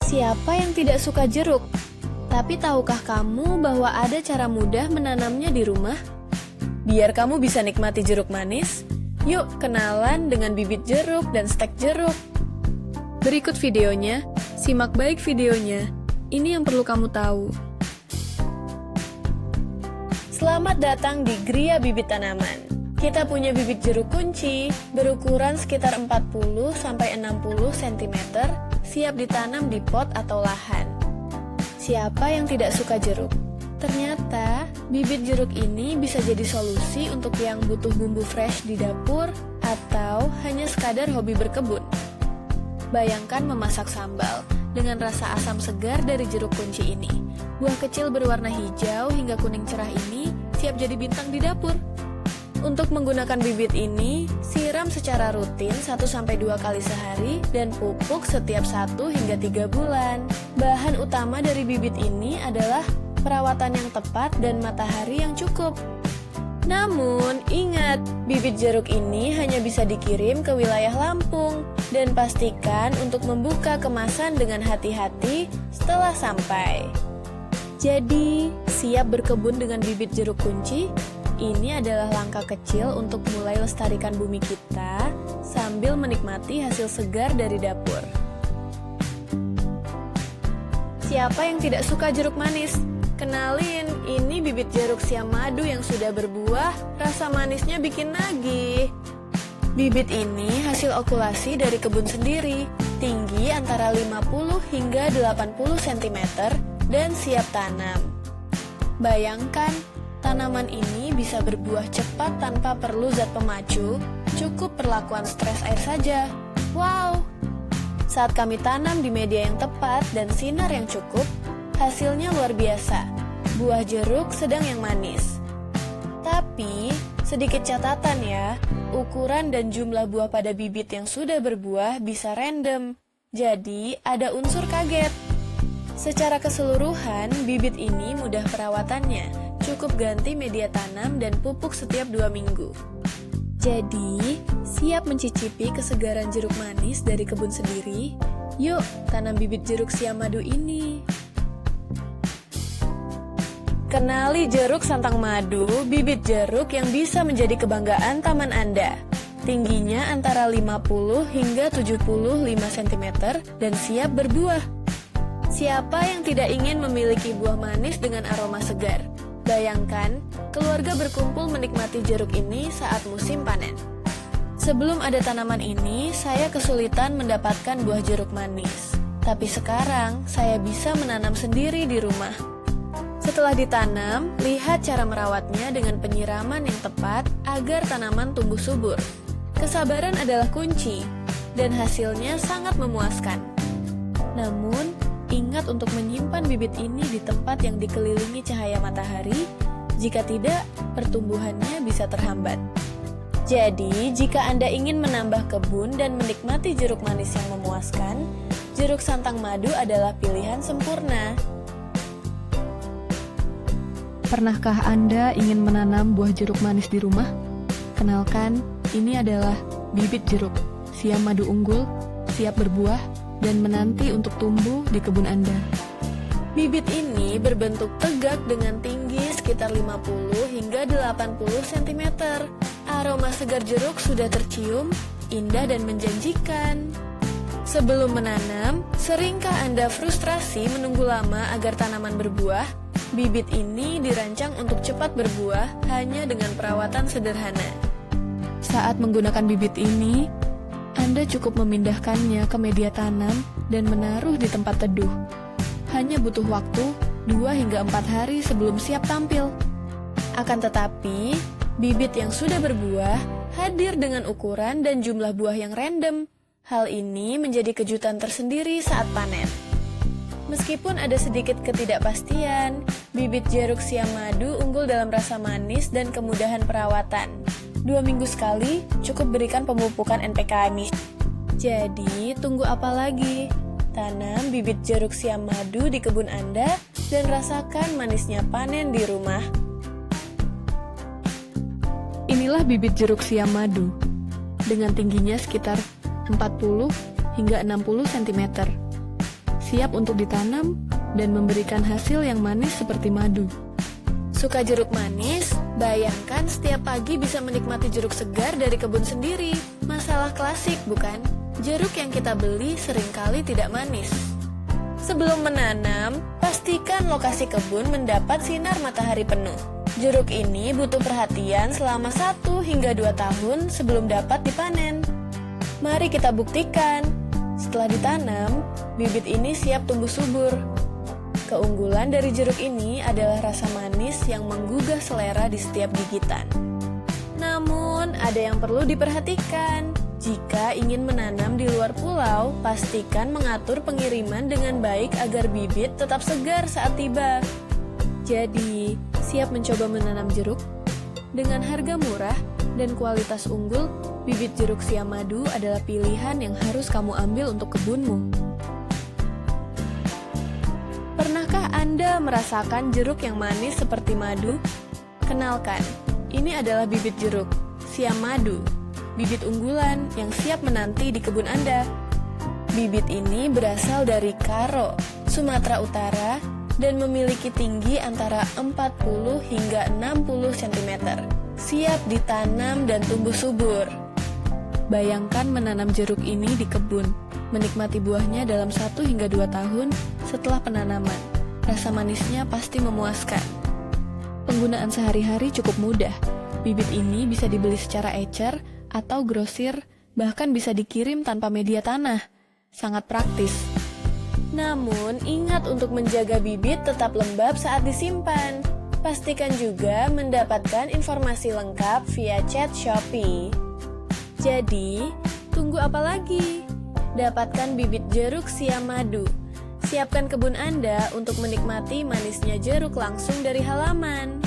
Siapa yang tidak suka jeruk? Tapi tahukah kamu bahwa ada cara mudah menanamnya di rumah? Biar kamu bisa nikmati jeruk manis, yuk kenalan dengan bibit jeruk dan stek jeruk. Berikut videonya, simak baik videonya. Ini yang perlu kamu tahu. Selamat datang di Gria Bibit Tanaman. Kita punya bibit jeruk kunci berukuran sekitar 40-60 cm, siap ditanam di pot atau lahan. Siapa yang tidak suka jeruk? Ternyata, bibit jeruk ini bisa jadi solusi untuk yang butuh bumbu fresh di dapur atau hanya sekadar hobi berkebun. Bayangkan memasak sambal dengan rasa asam segar dari jeruk kunci ini. Buah kecil berwarna hijau hingga kuning cerah ini siap jadi bintang di dapur. Untuk menggunakan bibit ini, siram secara rutin 1-2 kali sehari dan pupuk setiap 1 hingga 3 bulan. Bahan utama dari bibit ini adalah perawatan yang tepat dan matahari yang cukup. Namun, ingat, bibit jeruk ini hanya bisa dikirim ke wilayah Lampung dan pastikan untuk membuka kemasan dengan hati-hati setelah sampai. Jadi, siap berkebun dengan bibit jeruk kunci? Ini adalah langkah kecil untuk mulai lestarikan bumi kita sambil menikmati hasil segar dari dapur. Siapa yang tidak suka jeruk manis? Kenalin, ini bibit jeruk siam madu yang sudah berbuah, rasa manisnya bikin nagih. Bibit ini hasil okulasi dari kebun sendiri, tinggi antara 50 hingga 80 cm dan siap tanam. Bayangkan, tanaman ini bisa berbuah cepat tanpa perlu zat pemacu, cukup perlakuan stres air saja. Wow! Saat kami tanam di media yang tepat dan sinar yang cukup, hasilnya luar biasa. Buah jeruk sedang yang manis. Tapi, sedikit catatan ya, ukuran dan jumlah buah pada bibit yang sudah berbuah bisa random. Jadi, ada unsur kaget. Secara keseluruhan, bibit ini mudah perawatannya. Cukup ganti media tanam dan pupuk setiap 2 minggu. Jadi, siap mencicipi kesegaran jeruk manis dari kebun sendiri? Yuk, tanam bibit jeruk siam madu ini. Kenali jeruk santang madu, bibit jeruk yang bisa menjadi kebanggaan taman Anda. Tingginya antara 50 hingga 75 cm dan siap berbuah. Siapa yang tidak ingin memiliki buah manis dengan aroma segar? Bayangkan, keluarga berkumpul menikmati jeruk ini saat musim panen. Sebelum ada tanaman ini, saya kesulitan mendapatkan buah jeruk manis. Tapi sekarang, saya bisa menanam sendiri di rumah. Setelah ditanam, lihat cara merawatnya dengan penyiraman yang tepat agar tanaman tumbuh subur. Kesabaran adalah kunci, dan hasilnya sangat memuaskan. Namun, ingat untuk menyimpan bibit ini di tempat yang dikelilingi cahaya matahari, jika tidak, pertumbuhannya bisa terhambat. Jadi, jika Anda ingin menambah kebun dan menikmati jeruk manis yang memuaskan, jeruk santang madu adalah pilihan sempurna. Pernahkah Anda ingin menanam buah jeruk manis di rumah? Kenalkan, ini adalah bibit jeruk, siam madu unggul, siap berbuah, dan menanti untuk tumbuh di kebun Anda. Bibit ini berbentuk tegak dengan tinggi sekitar 50 hingga 80 cm. Aroma segar jeruk sudah tercium, indah dan menjanjikan. Sebelum menanam, seringkah Anda frustrasi menunggu lama agar tanaman berbuah? Bibit ini dirancang untuk cepat berbuah hanya dengan perawatan sederhana. Saat menggunakan bibit ini, Anda cukup memindahkannya ke media tanam dan menaruh di tempat teduh. Hanya butuh waktu 2 hingga 4 hari sebelum siap tampil. Akan tetapi, bibit yang sudah berbuah hadir dengan ukuran dan jumlah buah yang random. Hal ini menjadi kejutan tersendiri saat panen. Meskipun ada sedikit ketidakpastian, bibit jeruk siam madu unggul dalam rasa manis dan kemudahan perawatan. 2 minggu sekali cukup berikan pemupukan NPK emis. Jadi, tunggu apa lagi? Tanam bibit jeruk siam madu di kebun Anda dan rasakan manisnya panen di rumah. Inilah bibit jeruk siam madu dengan tingginya sekitar 40 hingga 60 cm. siap untuk ditanam dan memberikan hasil yang manis seperti madu. Suka jeruk manis? Bayangkan setiap pagi bisa menikmati jeruk segar dari kebun sendiri. Masalah klasik, bukan? Jeruk yang kita beli seringkali tidak manis. Sebelum menanam, pastikan lokasi kebun mendapat sinar matahari penuh. Jeruk ini butuh perhatian selama 1 hingga 2 tahun sebelum dapat dipanen. Mari kita buktikan. Setelah ditanam, bibit ini siap tumbuh subur. Keunggulan dari jeruk ini adalah rasa manis yang menggugah selera di setiap gigitan. Namun, ada yang perlu diperhatikan. Jika ingin menanam di luar pulau, pastikan mengatur pengiriman dengan baik agar bibit tetap segar saat tiba. Jadi, siap mencoba menanam jeruk? Dengan harga murah dan kualitas unggul, bibit jeruk siam madu adalah pilihan yang harus kamu ambil untuk kebunmu. Pernahkah Anda merasakan jeruk yang manis seperti madu? Kenalkan, ini adalah bibit jeruk siam madu, bibit unggulan yang siap menanti di kebun Anda. Bibit ini berasal dari Karo, Sumatera Utara, dan memiliki tinggi antara 40 hingga 60 cm. Siap ditanam dan tumbuh subur. Bayangkan menanam jeruk ini di kebun, menikmati buahnya dalam 1 hingga 2 tahun setelah penanaman. Rasa manisnya pasti memuaskan. Penggunaan sehari-hari cukup mudah. Bibit ini bisa dibeli secara ecer atau grosir, bahkan bisa dikirim tanpa media tanah. Sangat praktis. Namun, ingat untuk menjaga bibit tetap lembab saat disimpan. Pastikan juga mendapatkan informasi lengkap via chat Shopee. Jadi, tunggu apa lagi? Dapatkan bibit jeruk siam madu. Siapkan kebun Anda untuk menikmati manisnya jeruk langsung dari halaman.